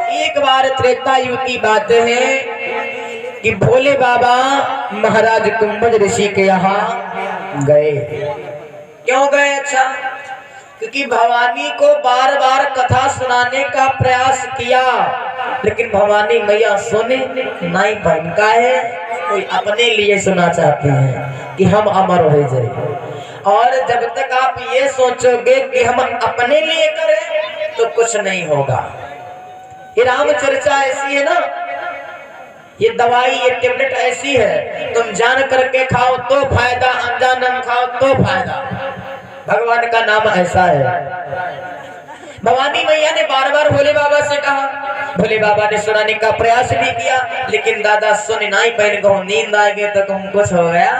एक बार त्रेता युग की बात है कि भोले बाबा महाराज कुंभज ऋषि के यहाँ गए। क्यों गए? अच्छा, क्योंकि भवानी को बार बार कथा सुनाने का प्रयास किया, लेकिन भवानी मैया सुने नहीं पाई। का है कोई अपने लिए सुना चाहते हैं कि हम अमर हो जाए, और जब तक आप ये सोचोगे कि हम अपने लिए करें तो कुछ नहीं होगा। ये राम चर्चा ऐसी है ना, ये दवाई, ये टेबलेट ऐसी है, तुम जान करके खाओ तो फायदा, अनजान खाओ तो फायदा। भगवान का नाम ऐसा है। भवानी मैया ने बार बार भोले बाबा से कहा, भोले बाबा ने सुनाने का प्रयास भी किया, लेकिन दादा सुन नहीं पाए। कहूँ नींद आ गई तो कहूँ कुछ हो गया।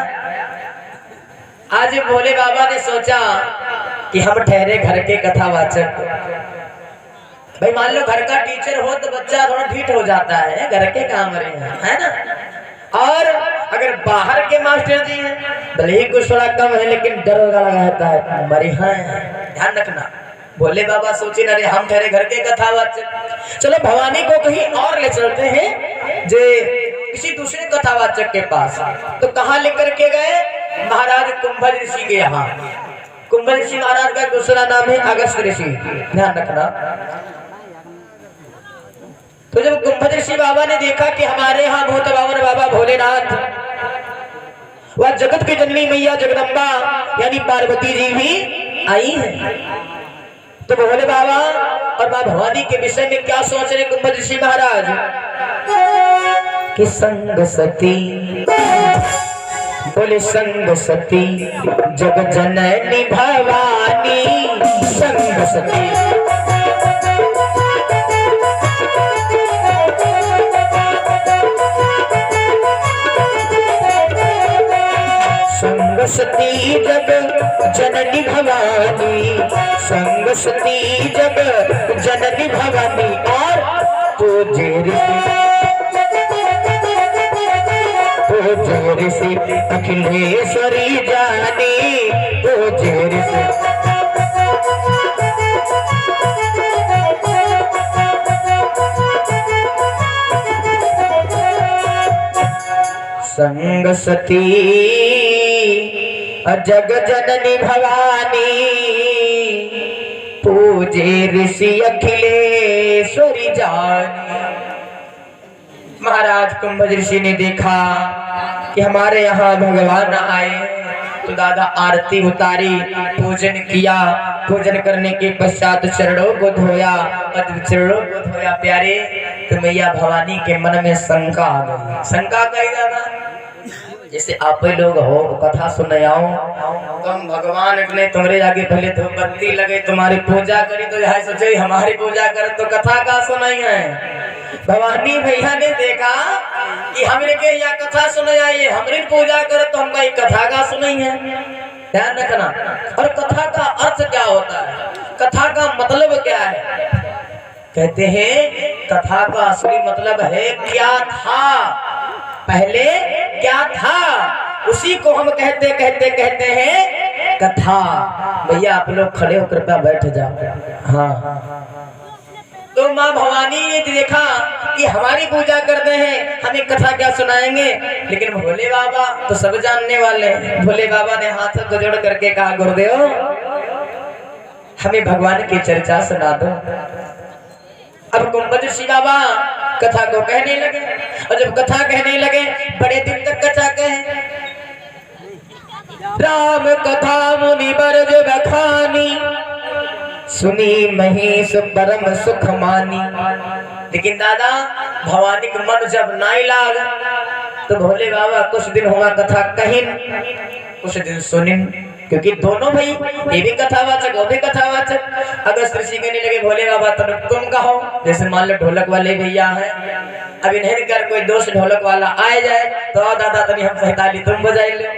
आज भोले बाबा ने सोचा कि हम ठहरे घर के कथावाचक। भाई मान लो घर का टीचर हो तो बच्चा थोड़ा ढीठ हो जाता है, घर के काम रहे है ना। और अगर बाहर के मास्टर जी हैं, भले ही कुछ थोड़ा कम है लेकिन डर लगा रहता है, हमारे यहाँ ध्यान रखना। भोले बाबा सोचे अरे हम ठहरे घर के कथावाचक, चलो भवानी को कहीं और ले चलते हैं, जे किसी दूसरे कथावाचक के पास। तो कहाँ लेकर के गए? महाराज कुंभज ऋषि के यहाँ। कुंभज ऋषि महाराज का दूसरा नाम है अगस्त ऋषि, ध्यान रखना। तो जब कुंभज ऋषि बाबा ने देखा कि हमारे यहाँ भूत बावन बाबा भोलेनाथ, वह जगत की जननी मैया जगदम्बा यानी पार्वती जी भी आई है, तो भोले बाबा और मां भवानी के विषय में क्या सोच रहे कुंभज ऋषि महाराज कि संग सती, बोले संग सती जग जननी भवानी, संग सती सती जग जननी भवानी, संग सती जग जननी भवानी। और तुझे ऋषि अखिलेश्वरी जानी, तुझे ऋषि संग सती जग जननी भवानी, पूजे ऋषि अखिलेश्वरी जानी। महाराज कुंभज ऋषि ने देखा कि हमारे यहाँ भगवान आए, तो दादा आरती उतारी, पूजन किया। पूजन करने के पश्चात चरणों को धोया, और चरणों को धोया प्यारे, तो मैया भवानी के मन में शंका आ गई। शंका कही दादा, जैसे आप लोग हो कथा सुने आओ, तुम भगवान ने तुम्हारे आगे पहले धूप बत्ती लगे, तुम्हारी पूजा करी, तो यह सोचे हमारी पूजा करे तो कथा का सुनाई है। भवानी भैया ने देखा कि हमरे के या कथा सुनाई है, हमारी पूजा करे तो हम भाई कथा का सुनाई है। ध्यान रखना। और कथा का अर्थ क्या होता है, कथा का मतलब क्या है? कहते हैं कथा का असली मतलब है क्या था, पहले क्या था, उसी को हम कहते हैं कथा। भैया आप लोग खड़े होकर पे बैठ जाओ। हाँ, तो माँ भवानी ने देखा कि हमारी पूजा करते हैं, हमें कथा क्या सुनाएंगे, लेकिन भोले बाबा तो सब जानने वाले। भोले बाबा ने हाथ को जोड़ करके कहा, गुरुदेव हमें भगवान की चर्चा सुना दो। अब कुंभज ऋषि बाबा कथा को कहने लगे, और जब कथा कहने लगे बड़े दिन तक कथा कहे। राम कथा मुनि बरज बखानी, सुनी महेश परम सुख मानी। लेकिन दादा भवानी का मन जब नहीं लाग, तो भोले बाबा कुछ दिन हुआ कथा कहीं, कुछ दिन सुनिन, क्योंकि दोनों भाई, ये भी कथावाचक वो भी कथावाचक। अगस्त ऋषि कहने लगे भोले बाबा तुम कहो, जैसे मान लो ढोलक वाले भैया हैं, अब इन्हें कर कोई दोस्त ढोलक वाला आ जाए तो दादा तनी हम सहताली तुम बजाई लो,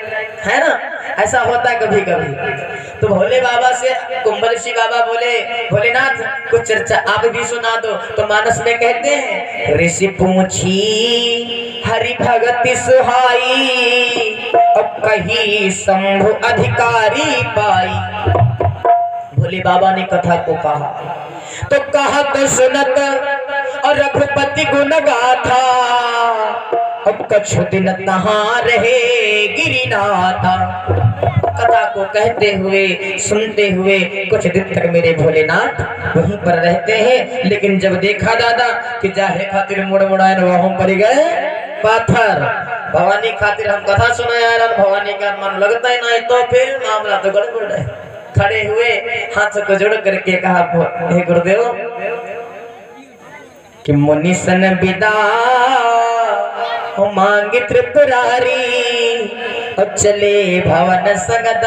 है ना, ऐसा होता है कभी कभी। तो भोले बाबा से कुंभज ऋषि बाबा बोले, भोलेनाथ कुछ चर्चा आप भी सुना दो। तो मानस में कहते हैं, ऋषि पूछी हरि भगति सुहाई, अब कही शंभु अधिकारी पाई। भोले बाबा ने कथा को कहा, तो कहत सुनत और रघुपति गुण गाथा, अब कछु दिन तहाँ रहे गिरिनाथा। कथा को कहते हुए सुनते हुए कुछ दिन तक मेरे भोलेनाथ वहीं पर रहते हैं। लेकिन जब देखा दादा कि जाहे खातिर मुड़ मुड़ायन वहाँ पर गए पाथर, भवानी खातिर हम कथा सुना यार, भवानी का मन लगता है ना, तो फिर मामला तो गड़बड़ है। खड़े हुए हाथ को जोड़ करके कहा, हे गुरुदेव कि मुनि सन विदा मांगे त्रिपुरारी, और चले भवन संगद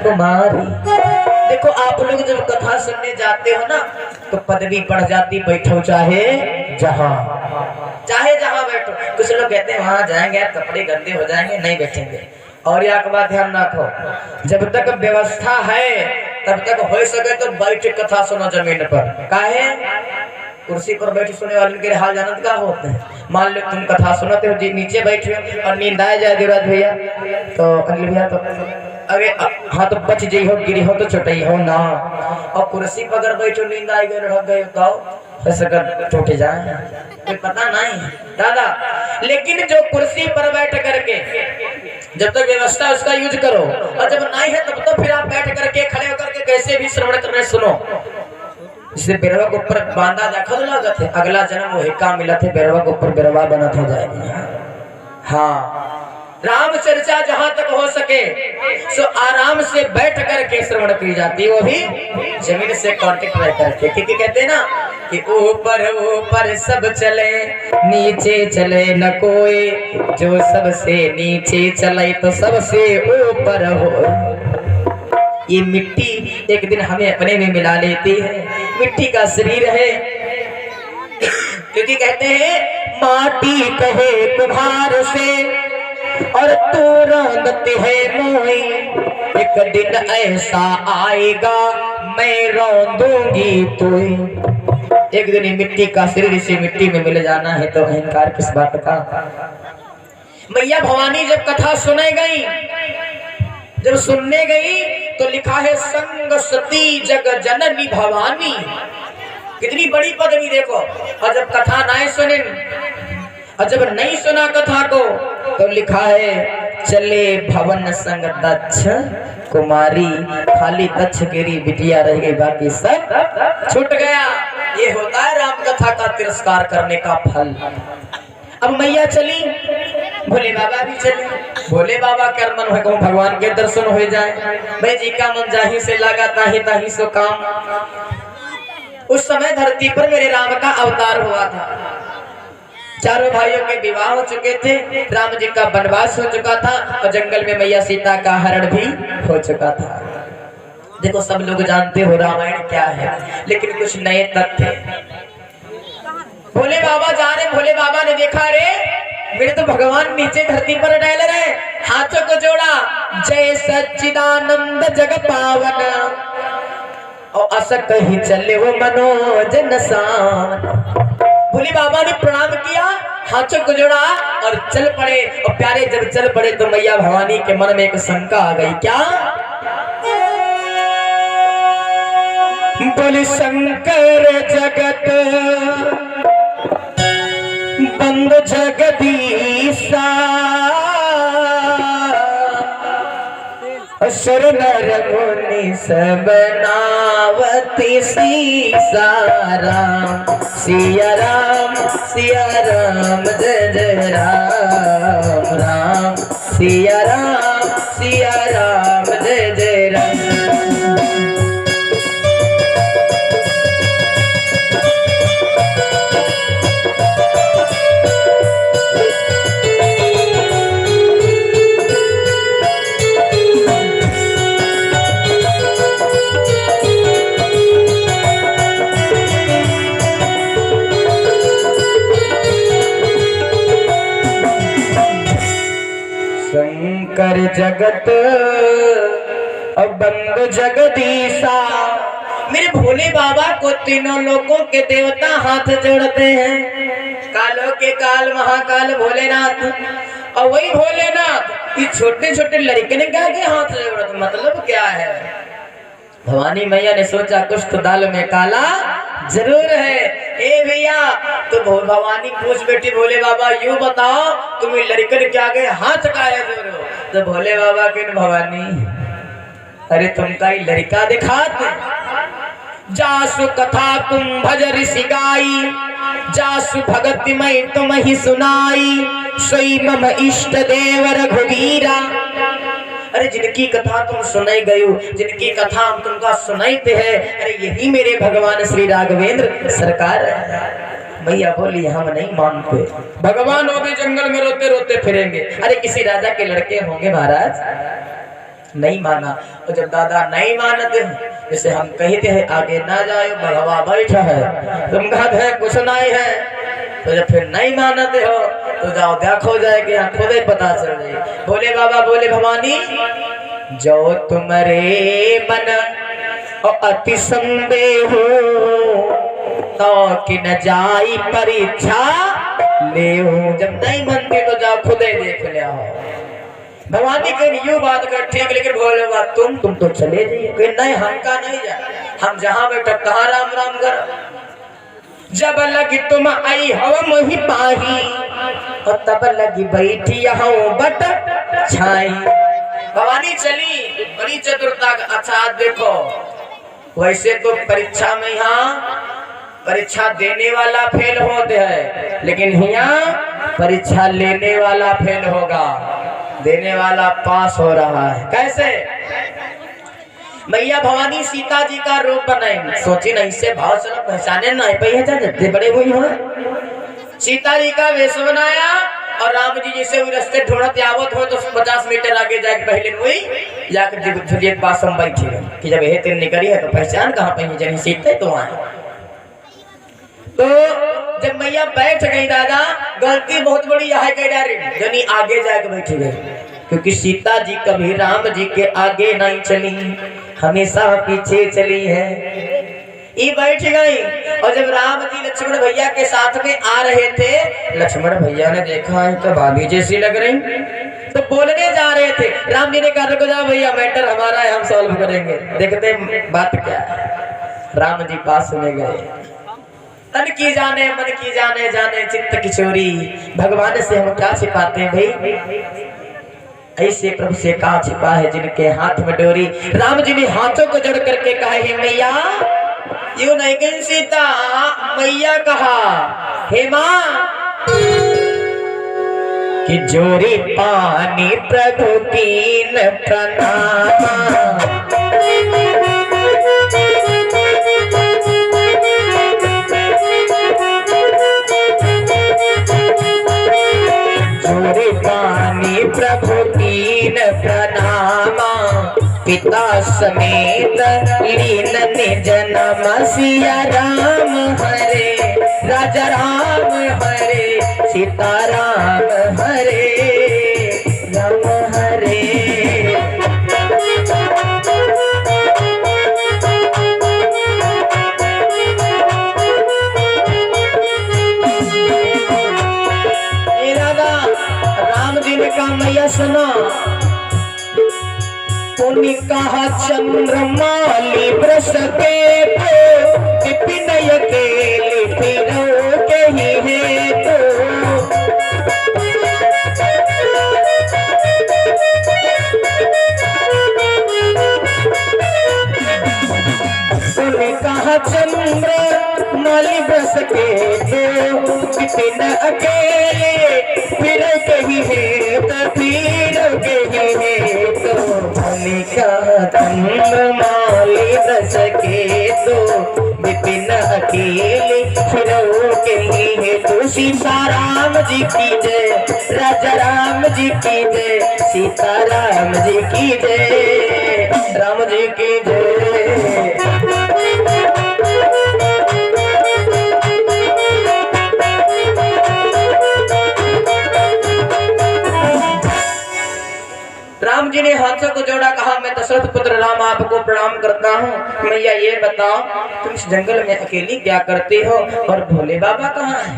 कुमारी। देखो आप लोग जब कथा सुनने जाते हो ना तो पदवी बढ़ जाती, बैठो चाहे जहां बैठो। कुछ लोग कहते हैं वहां जाएंगे कपड़े गंदे हो जाएंगे, नहीं बैठेंगे। और एक बात ध्यान रखो, जब तक व्यवस्था है तब तक हो सके तो बैठ कथा सुनो जमीन पर। काहे कुर्सी पर बैठ सुनने वाले के हाल जानत का होते हैं। मान लो तुम कथा सुनते हो जी, नीचे बैठे हो और नींद आ जाए देवराज भैया तो अनिल भैया तो अरे हाँ तो बच जाइ हो, गिरी हो तो चोटई हो ना। और कुर्सी पर अगर बैठो नींद आई गई रह गए तो टूट जाए, कोई पता नहीं दादा। लेकिन जो कुर्सी पर बैठ करके जब तक व्यवस्था उसका यूज करो, और जब नहीं है तब तो फिर आप बैठ करके खड़े होकर के कैसे भी श्रवण करने सुनो। इससे बेरवा के ऊपर बांधा दखल लागत है, अगला जन्म वो हिक्का मिला थे, बेरवा के ऊपर बेरवा बनत हो जाएगी। हाँ, राम चर्चा जहां तक हो सके सो आराम से बैठ करके श्रवण की जाती है, वो भी जमीन से कांटेक्ट रह करके। क्योंकि कहते हैं ना कि ऊपर ऊपर सब चले नीचे चले न कोई, जो सबसे नीचे चले तो सबसे ऊपर हो। ये मिट्टी एक दिन हमें अपने में मिला लेती है, मिट्टी का शरीर है। क्योंकि कहते हैं माटी कहे कुम्हार से और तू रौंदती है मोई, एक दिन ऐसा आएगा मैं रौंदूंगी तुई। एक दिन मिट्टी का शरीर से मिट्टी में मिल जाना है तो अहंकार किस बात का। मैया भवानी जब कथा सुने गई, जब सुनने गई तो लिखा है संग सती जग जननी भवानी। कितनी बड़ी पदवी देखो। और जब कथा नहीं सुने और जब नहीं सुना कथा को तो लिखा है चले भवन संग दक्ष कुमारी। खाली दक्ष गिरी बिटिया रह गई, बाकी सब छूट गया। ये होता है राम कथा का तिरस्कार करने का फल। अब मैया चली, भोले बाबा भी चले। भोले बाबा कर मन हो भगवान के दर्शन हो जाए, भाई जी का मन जाही से लगा ताही ताही सो काम। उस समय धरती पर मेरे राम का अवतार हुआ था। चारों भाइयों के विवाह हो चुके थे, राम जी का वनवास हो चुका था और जंगल में मैया सीता का हरण भी हो चुका था। देखो सब लोग जानते हो रामायण क्या है, लेकिन कुछ नए तथ्य। भोले बाबा जा रहे, भोले बाबा ने देखा रे मेरे तो भगवान नीचे धरती पर टहल रहे, हाथों को जोड़ा जय सच्चिदानंद जग पावन, और अस कहीं चले वो मनोज नसान। भोले बाबा ने प्रणाम किया, हाथों को जोड़ा और चल पड़े। और प्यारे जब चल पड़े तो मैया भवानी के मन में एक शंका आ गई। क्या? बोले शंकर जगत बंद जगदीशा, असुर नर मुनि सब नावती सीसा। राम सिया राम जय जय राम, राम सिया राम जय जय राम। शंकर जगत बंद जगदीशा। मेरे भोले बाबा को तीनों लोगों के देवता हाथ जोड़ते हैं। कालों के काल महाकाल भोलेनाथ, और वही भोलेनाथ ये छोटे छोटे लड़के ने क्या के हाथ जोड़ते, मतलब क्या है? भवानी मैया ने सोचा कुछ तो दाल में काला जरूर है। ए भैया तो भवानी पूछ बेटी भोले बाबा यूं बताओ तुम्हें लड़कन क्या गए हाथ काया दे रहे हो? तो भोले बाबा के भवानी अरे तुमका ही लड़का दिखाते जासु कथा तुम भज ऋषि गाई जासु भगति में तुम ही सुनाई सोई मम इष्ट देव रघुवीरा। अरे जिनकी कथा तुम सुनाई गई हो जिनकी कथा हम तुमका सुनाते हैं अरे यही मेरे भगवान श्री राघवेंद्र सरकार है। भैया बोली हम नहीं मानते भगवान होंगे जंगल में रोते रोते फिरेंगे। अरे किसी राजा के लड़के होंगे महाराज नहीं माना। और जब दादा नहीं मानते जैसे हम कहते हैं आगे ना जाओ भगवा बैठा है तुम कहते हैं कुछ नहीं है तो जब फिर नहीं मानते हो तो जाओ देखो जाए कि यहाँ खुद ही पता चल जाए। बोले बाबा बोले भवानी जो तुम्हारे मन और अति संदेह हो तो कि न जाई परीक्षा ले हो। जब नहीं मनती तो जाओ खुद ही देख लिया हो। भवानी के यूं बात कर ठीक लेकिन बोले बात तुम तो चले जाइए नहीं हमका नहीं जा हम जहाँ बैठे तहाँ राम राम कर। जब लगी तुम आई हवम ही पाही और तब लगी बैठी हूँ बट छाई। भवानी चली बड़ी चतुरता। अच्छा देखो वैसे तो परीक्षा में यहाँ परीक्षा देने वाला फेल होते हैं लेकिन यहाँ परीक्षा लेने वाला फेल होगा देने वाला पास हो रहा है। कैसे मैया भवानी सीता जी का रूप बनाएंगे सोची नहीं से भाव चलो पहचाने नहीं पहचान जितने बड़े हुई हो। सीता जी का वेश बनाया और राम जी जैसे रास्ते ढूंढते आवत हो तो 50 मीटर आगे जाके पहले हुई जाकर झुलिए पास हम बैठी कि जब यह तीन निकली है तो पहचान कहाँ पे जनी सीते तो आए। तो जब मैया बैठ गई दादा गलती बहुत बड़ी है कह जनी आगे जाके बैठी गई क्योंकि सीता जी कभी राम जी के आगे नहीं चली हमेशा पीछे चली है। ये बैठ गई और जब राम जी लक्ष्मण भैया के साथ में आ रहे थे लक्ष्मण भैया ने देखा है तो भाभी जैसी लग रही तो बोलने जा रहे थे। राम जी ने कहा रुको जाओ भैया मैटर हमारा है हम सॉल्व करेंगे देखते बात क्या है। राम जी पास में गए तन की जाने मन की जाने जाने चित्त की चोरी भगवान से हम क्या छिपाते हैं भाई ऐसे प्रभु से का छिपा है जिनके हाथ में डोरी। राम जी ने हाथों को जोड़ करके कहा हे मैया यूं नहीं कहीं सीता मैया कहा हे माँ कि जोरी पानी प्रभु कीन प्रणाम प्रभु कीन प्रणामा पिता समेत लीन निज नम सिया राम हरे राजा राम हरे सीता राम हरे राम हरे। मैया सुना पुनि कहा चंद्रमाली ब्रस के विपिन अकेले फिरो के ही है तो पुनि कहा चंद्रमाली ब्रस के विपिन अकेले फिर कहीं है तो चंद्रमाली ब्रस के तो विपिन अकेले फिरो के है तो सीता राम जी की जय राजा राम जी की जय सीता राम जी की जय राम जी की जय। राम जी ने हाथों को जोड़ा कहा मैं दशरथ पुत्र राम आपको प्रणाम करता हूँ। मैया ये बताओ तुम इस जंगल में अकेली क्या करते हो और भोले बाबा कहाँ है?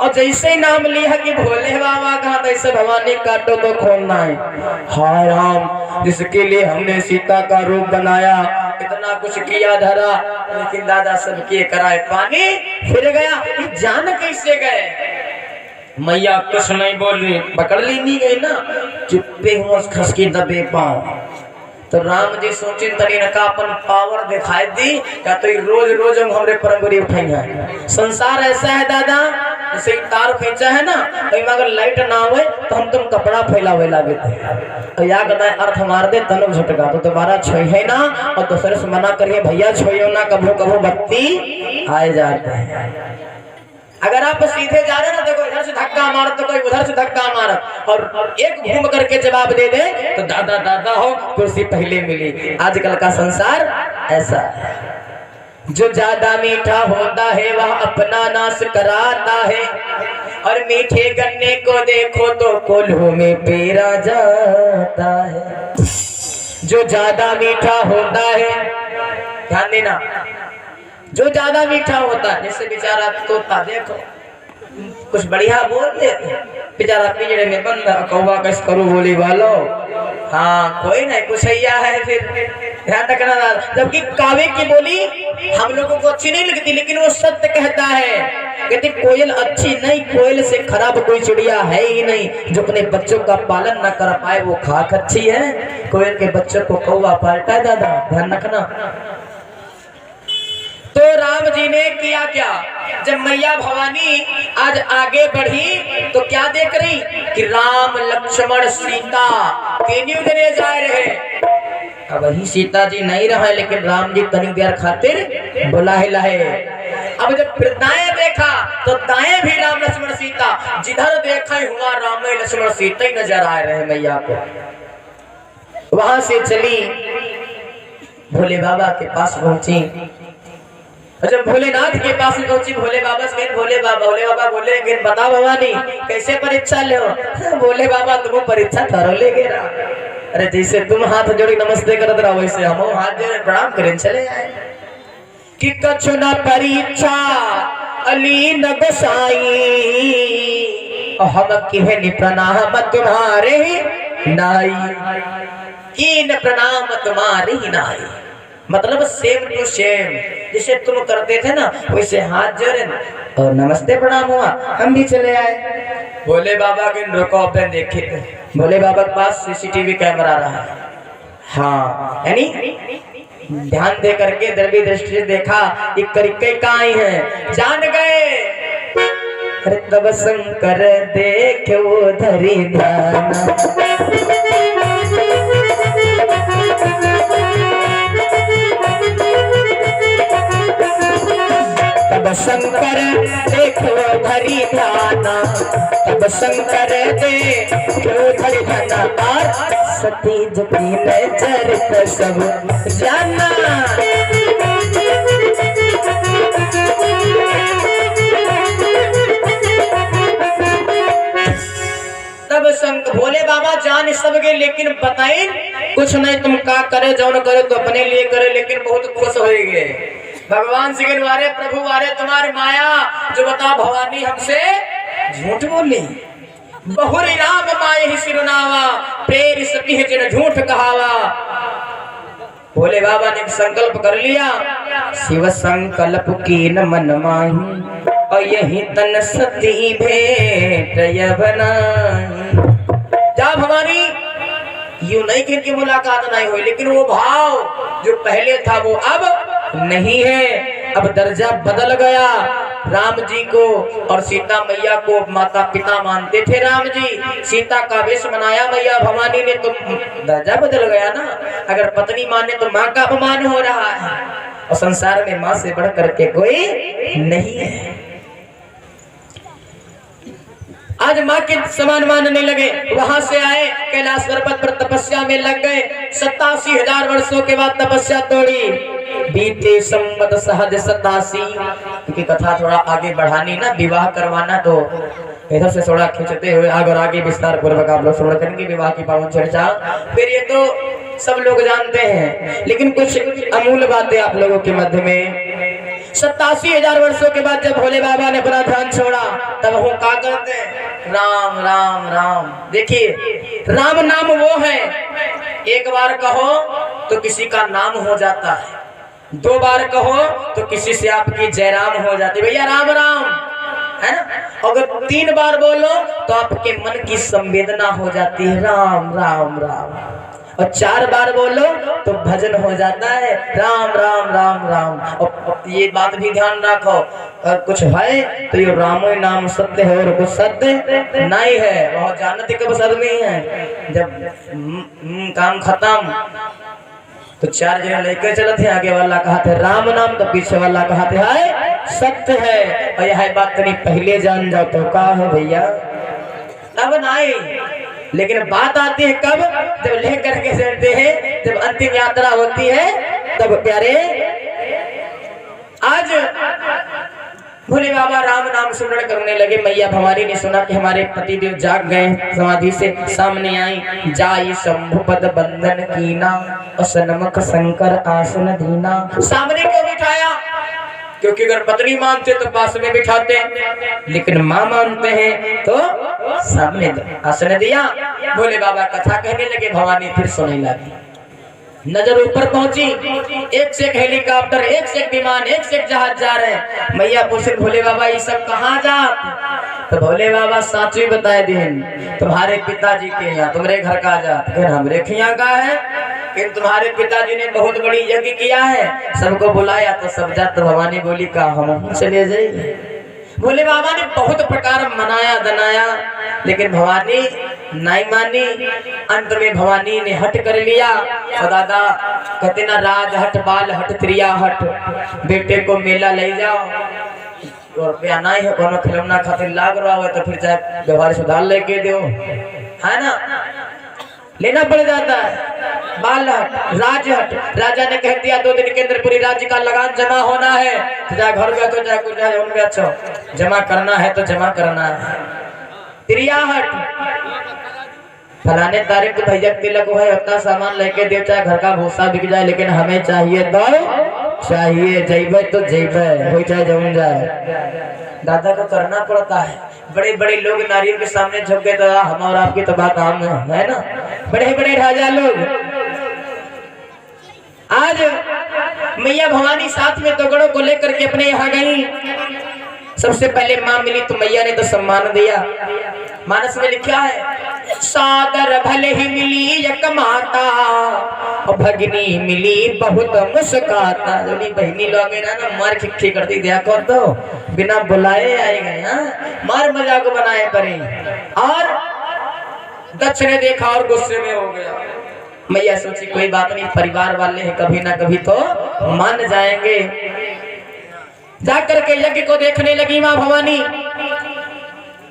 और जैसे ही नाम लिया कि भोले बाबा कहाँ तैसे भवानी काटो तो खोलना है। हाय राम जिसके लिए हमने सीता का रूप बनाया इतना कुछ किया धरा, लेकिन दादा सबके कराए पानी फिर गया। ये जान कैसे गए? मैया कुछ नहीं बोली, पकड़ ली नहीं गई ना, चुप्पे हुआ खस की दबे पाँव। तो राम जी सोचे तनी का अपन पावर दिखाई दी क्या, तो रोज रोज हम हमरे परंपरी उठाई है। संसार ऐसा है दादा, जैसे तार खींचा है ना, तो अगर लाइट ना आवे तो हम तुम कपड़ा फैलावे लागे तो या कदा अर्थ मार दे तनु झटका तो दोबारा छोई है ना, और दूसरे से मना करिए भैया छोइयो ना, कभो कभो बत्ती आए जाते हैं। अगर आप सीधे जा रहे ना, देखो इधर से धक्का मार तो कोई उधर से धक्का मार, और एक घूम करके जवाब दे दे तो दादा दादा हो कुर्सी पहले मिली। आजकल का संसार ऐसा है, जो ज्यादा मीठा होता है वह अपना नाश कराता है, और मीठे गन्ने को देखो तो कोल्हू में पेरा जाता है। जो ज्यादा मीठा होता है, ध्यान देना, जो ज्यादा मीठा होता है, जैसे बेचारा तोता देखो कुछ बढ़िया बोल देते, बेचारा पिंजरे में बंद, कौवा कैसे करूं बोली वालो, हाँ कोई नहीं कुछैया है, फिर ध्यान रखना। जबकि कावे की बोली हम लोगों को अच्छी नहीं लगती, लेकिन वो सत्य कहता है। कहते कोयल अच्छी नहीं, कोयल से खराब कोई चिड़िया है ही नहीं। जो अपने बच्चों का पालन न कर पाए वो खाक अच्छी है। कोयल के बच्चों को कौवा पालता है दादा, ध्यान रखना। तो राम जी ने किया क्या, जब मैया भवानी आज आगे बढ़ी तो क्या देख रही कि राम लक्ष्मण सीता तीनों जने जा रहे। अब वही सीता जी नहीं रहा, लेकिन राम जी तनी देर खातिर बुलाए लाए। अब जब दाएं देखा तो दाएं भी राम लक्ष्मण सीता, जिधर देखा हुआ राम लक्ष्मण सीता ही नजर आ रहे मैया को। वहां से चली भोले बाबा के पास पहुंची। जब भोलेनाथ के पास पहुंची, भोले बाबा से भोले बाबा बोले बता भवानी कैसे परीक्षा ले हो? बोले बाबा तुम परीक्षा थरो ले गेरा। अरे जैसे तुम हाथ जोड़ी नमस्ते करत रहो वैसे हम हाथ जोड़े प्रणाम करें चले आए। कि कछु न परीक्षा अली न गोसाई, हम किहे प्रणाम तुम्हारे नाई, कीन प्रणाम तुम्हारी नाई। मतलब सेम टू सेम, जिसे तुम करते थे ना वैसे हाथ जोड़े और नमस्ते प्रणाम हुआ, हम भी चले आए। भोले बाबा के रुको पे देखे, भोले बाबा के पास सीसीटीवी कैमरा रहा, हाँ यानी ध्यान दे करके द्रव्य दृष्टि से देखा एक तरीके का आई है, जान गए। अरे तब शंकर देखो धरी ध्यान, तब शंकर देखो धरी ध्याना, तब शंकर देखो धरी ध्याना, और सती जती में चरित सब जाना। तब शंकर भोले बाबा जान सब गए, लेकिन बताए कुछ नहीं, तुम का करे जौन करे तो अपने लिए करे, लेकिन बहुत खुश हो गए। भगवान से वारे प्रभु वारे तुम्हारी माया, जो बता भवानी हमसे झूठ बोली। बहुरी राम माये ही सिरुनावा, प्रेर सती है जिन झूठ कहावा। भोले बाबा ने संकल्प कर लिया, शिव संकल्प की न मन माही, और यही तन सती भेंट बनाई। जा भवानी यूं नहीं कि इनकी मुलाकात नहीं हुई, लेकिन वो भाव जो पहले था वो अब नहीं है। अब दर्जा बदल गया। राम जी को और सीता मैया को माता पिता मानते थे राम जी, सीता का वेश बनाया मैया भवानी ने, तो दर्जा बदल गया ना। अगर पत्नी माने तो माँ का अपमान हो रहा है, और संसार में माँ से बढ़ करके कोई नहीं है। आज माँ के समान मानने लगे। वहां से आए कैलाश पर्वत पर तपस्या में लग गए। 87,000 वर्षों के बाद तपस्या तोड़ी। बीते संवत सहज 87, क्योंकि कथा थोड़ा आगे बढ़ानी ना, विवाह करवाना, तो इधर से थोड़ा खींचते हुए आगे विस्तार पूर्वक आप लोग श्रवण करेंगे विवाह की पावन चर्चा। फिर ये तो सब लोग जानते हैं, लेकिन कुछ अमूल्य बातें आप लोगों के मध्य में। 87,000 वर्षों के बाद जब भोले बाबा ने अपना ध्यान छोड़ा तब वो क्या करते, राम राम राम। देखिए राम नाम वो है, एक बार कहो तो किसी का नाम हो जाता है, 2 बार कहो तो किसी से आपकी जयराम हो जाती है, भैया राम राम, है ना। अगर 3 बार बोलो तो आपके मन की संवेदना हो जाती है, राम राम राम। और 4 बार बोलो तो भजन हो जाता है, राम राम राम राम। और ये बात भी ध्यान रखो, अगर कुछ है तो ये रामो नाम सत्य है और कुछ सत्य नहीं है। बहुत जानते कब सदमी है, जब काम खत्म तो 4 जने लेकर चले थे, आगे वाला कहा थे राम नाम तो पीछे वाला कहा थे है सत्य है। और यह बात नहीं पहले जान जाओ तो क्या है भैया, अब नहीं। लेकिन बात आती है कब, जब लेकर के चलते हैं, जब अंतिम यात्रा होती है तब प्यारे। आज भोले बाबा राम नाम स्मरण करने लगे। मैया भवानी ने सुना कि हमारे पतिदेव जाग गए, समाधि से सामने आई, जाई शंभु पद बंधन कीना और सन्मुख शंकर आसन दीना। सामने क्यों बिठाया, क्योंकि अगर पत्नी मानते तो पास में बिठाते, लेकिन माँ मानते हैं तो सामने आसन दिया। भोले बाबा कथा कहने लगे, भवानी फिर सुनने लगी। नजर ऊपर पहुंची, एक से एक हेलीकॉप्टर, एक से एक विमान, एक से एक जहाज जा रहे हैं। मैया पूछे भोले बाबा ये सब कहाँ जा, तो भोले बाबा साचवी बताए दिन, तुम्हारे पिताजी के यहाँ, तुम्हारे घर का जा, फिर हमरे यहाँ का है, फिर तुम्हारे पिताजी ने बहुत बड़ी यज्ञ किया है, सबको बुलाया तो सब जा। तो भवानी बोली का हम चले जाइए। भोले बाबा ने बहुत प्रकार मनाया दनाया, लेकिन भवानी नहीं मानी। अंत में भवानी ने हट कर लिया। और दादा कहते ना, राज हट बाल हट त्रिया हट, बेटे को मेला ले जाओ और रुपया नहीं है, कोनो खिलौना खातिर लाग रहा हो तो फिर चाहे व्यवहार सुधार लेके दो, है ना, लेना पड़ जाता है। बाल हट राज हट, राजा ने कह दिया 2 दिन के अंदर पूरी राज्य का लगान जमा होना है, तो जाए घर में तो जाए कुछ जाए उनमें, अच्छा जमा करना है तो जमा करना है। त्रिया हट, फलाने तारीख को भैया तिलक है, उतना सामान लेके दे, चाहे घर का भूसा बिक जाए, लेकिन हमें चाहिए तो चाहिए, जैबे तो जैबे हो चाहे जम जाए। दादा को करना पड़ता है। बड़े बड़े लोग नारियों के सामने झुक गए तो हम और आपकी तो बात आम है ना, बड़े बड़े राजा लोग। आज मैया भवानी साथ में दगड़ों को लेकर के अपने यहाँ गई। सबसे पहले माँ मिली तो मैया ने तो सम्मान दिया। मानस में लिखा है, सादर भले ही मिली एक माता और भगनी मिली बहुत मुस्काता। जो बहनी लोग ना मार खिखी करती दिया कर दो, बिना बुलाए आए गए, मार मजाक बनाए पड़े। और दक्ष ने देखा और गुस्से में हो गया। मैया सोची कोई बात नहीं, परिवार वाले हैं, कभी ना कभी तो मान जाएंगे। जाकर के यज्ञ को देखने लगी माँ भवानी।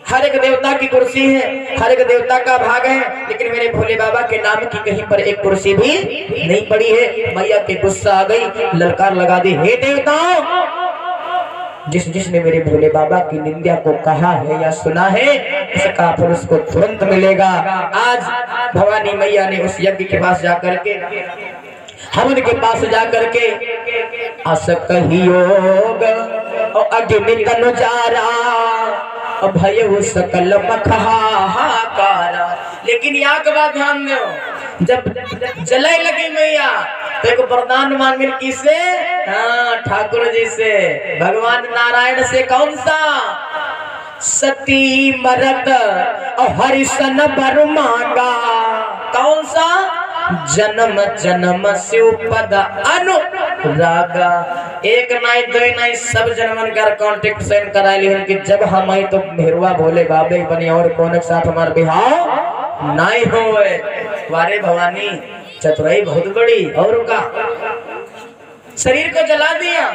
हर एक देवता की कुर्सी है, हर एक देवता का भाग है, लेकिन मेरे भोले बाबा के नाम की कहीं पर एक कुर्सी भी नहीं पड़ी है। मैया के गुस्सा आ गई, ललकार लगा दी, हे देवताओं, जिसने मेरे भोले बाबा की निंदा को कहा है या सुना है, उसका फल उसको तुरंत मिलेगा। आज भवानी मैया ने उस यज्ञ के पास जाकर के, हवन के पास जाकर के, असकहियोग और अग्नि तनुजारा और भय सकल मखहाकारा। लेकिन यहाँ के बाद ध्यान दो, जब जलाए लगी मैया तो एक वरदान मांगे किसे, हाँ ठाकुर जी से, भगवान नारायण से। कौन सा, सती मरद और हरिशन बर मांगा। कौन सा, जन्म जन्म शिवपद अनुरागा। एक नहीं दो नहीं, सब जन्मन का कॉन्टेक्ट सेंड करा ली कि जब हम आई तो भेरुआ भोले बाबे बनी और कौन के साथ हमारे बिहाव नहीं होए। वारे भवानी चतुराई बहुत बड़ी। और का शरीर को जला दिया।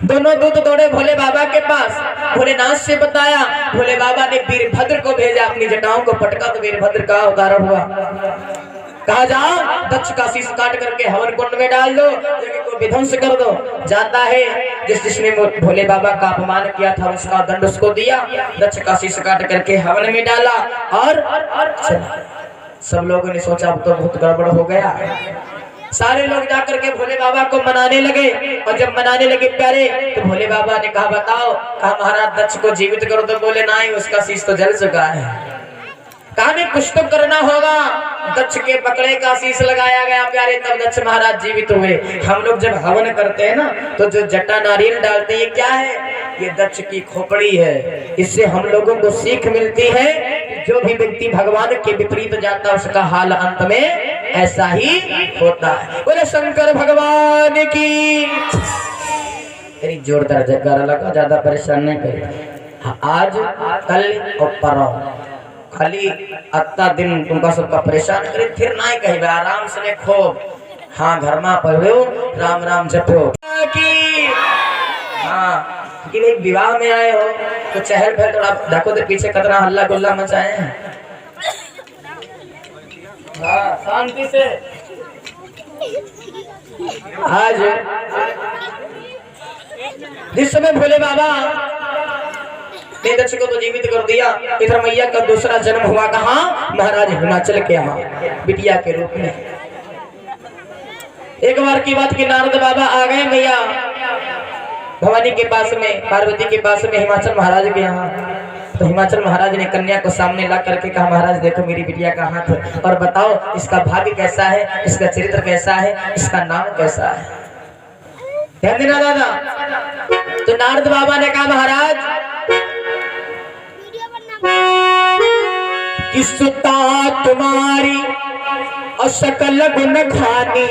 दोनों दूत दौड़े भोले बाबा के पास, भोलेनाथ से बताया। भोले बाबा ने वीरभद्र को भेजा, अपनी जटाओं को पटका तो वीरभद्र का अवतारण हुआ। कहा जाओ दक्ष का शीश काट करके हवन कुंड में डाल दो, यज्ञ को विध्वंस कर दो। जाता है, जिसने भोले बाबा का अपमान किया था उसका दंड उसको दिया। दक्ष का शीश काट करके हवन में डाला और सब लोगों ने सोचा अब तो बहुत गड़बड़ हो गया। सारे लोग जाकर के भोले बाबा को मनाने लगे और जब मनाने लगे प्यारे तो भोले बाबा ने कहा बताओ, कहा महाराज दक्ष को जीवित करो। तो बोले नहीं, उसका शीश तो जल चुका है। कहा नहीं, कुछ तो करना होगा। दक्ष के बकरे का शीश लगाया गया प्यारे, तब दक्ष महाराज जीवित हुए। हम लोग जब हवन करते हैं ना तो जो जटा नारियल डालते हैं, ये क्या है? ये दक्ष की खोपड़ी है। इससे हम लोगों को सीख मिलती है कि जो भी व्यक्ति भगवान के विपरीत जाता है उसका हाल अंत में ऐसा ही होता है। बोले शंकर भगवान की। तेरी जोरदार जयकारा लगा, ज्यादा परेशान नहीं करे। आज कल और परसों खाली अत्ता दिन तुमका सबका परेशान करे, फिर नहीं कहे आराम से खूब। हाँ, घर में पढ़ो, राम राम जपो की। हाँ, कि भाई विवाह में आए हो तो चहल पहल थोड़ा देखो तो पीछे कितना हल्ला गुल्ला मचाए हैं। हाँ, शांति से। आज जिस समय भोले बाबा ने दक्ष को तो जीवित कर दिया, इधर मैया का दूसरा जन्म हुआ कहाँ? महाराज हिमाचल के यहाँ बिटिया के रूप में। एक बार की बात कि नारद बाबा आ गए मैया भवानी के पास में, पार्वती के पास में, हिमाचल महाराज के यहाँ। तो हिमाचल महाराज ने कन्या को सामने ला करके कहा महाराज देखो मेरी बिटिया का हाथ, और बताओ इसका भाग्य कैसा है, इसका चरित्र कैसा है, इसका नाम कैसा है। ध्यान देना दादा। तो नारद बाबा ने कहा महाराज कि सुता तुम्हारी असकल गुण खानी,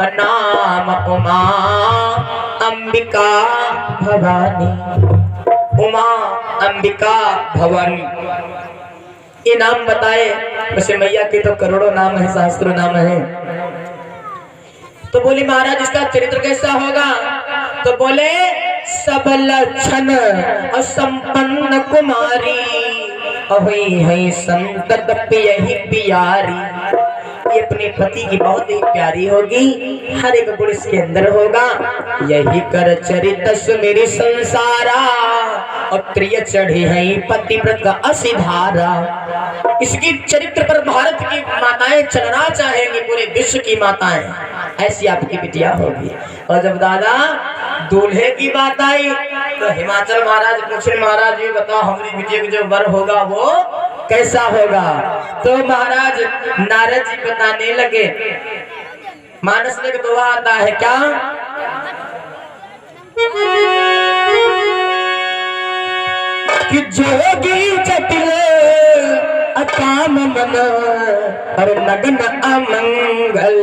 नाम उमा अंबिका भवानी। उमा अंबिका भवानी ये नाम बताए। वैसे मैया के तो करोड़ों नाम है, सहस्त्रों नाम है। तो बोली महाराज इसका चरित्र कैसा होगा? तो बोले सब लक्षण असंपन्न कुमारी, अहि है संतत यही प्यारी। ये अपने पति की बहुत ही प्यारी होगी, हर एक गुण इसके अंदर होगा। यही कर चरित मेरी संसारा, और प्रिय चढ़ी है पतिव्रत असिधारा। इसकी चरित्र पर भारत की माताएं चलना चाहेंगी, पूरे विश्व की माताएं, ऐसी आपकी बिटिया होगी। और जब दादा दूल्हे की बात आई तो हिमाचल महाराज पूछे महाराज ये बताओ हमारी बिटिया का जो वर होगा वो कैसा होगा? तो महाराज नारद जी बताने लगे। मानस में दोहा आता है क्या? कि जोगी जटिल अकाम मन और नग्न अमंगल।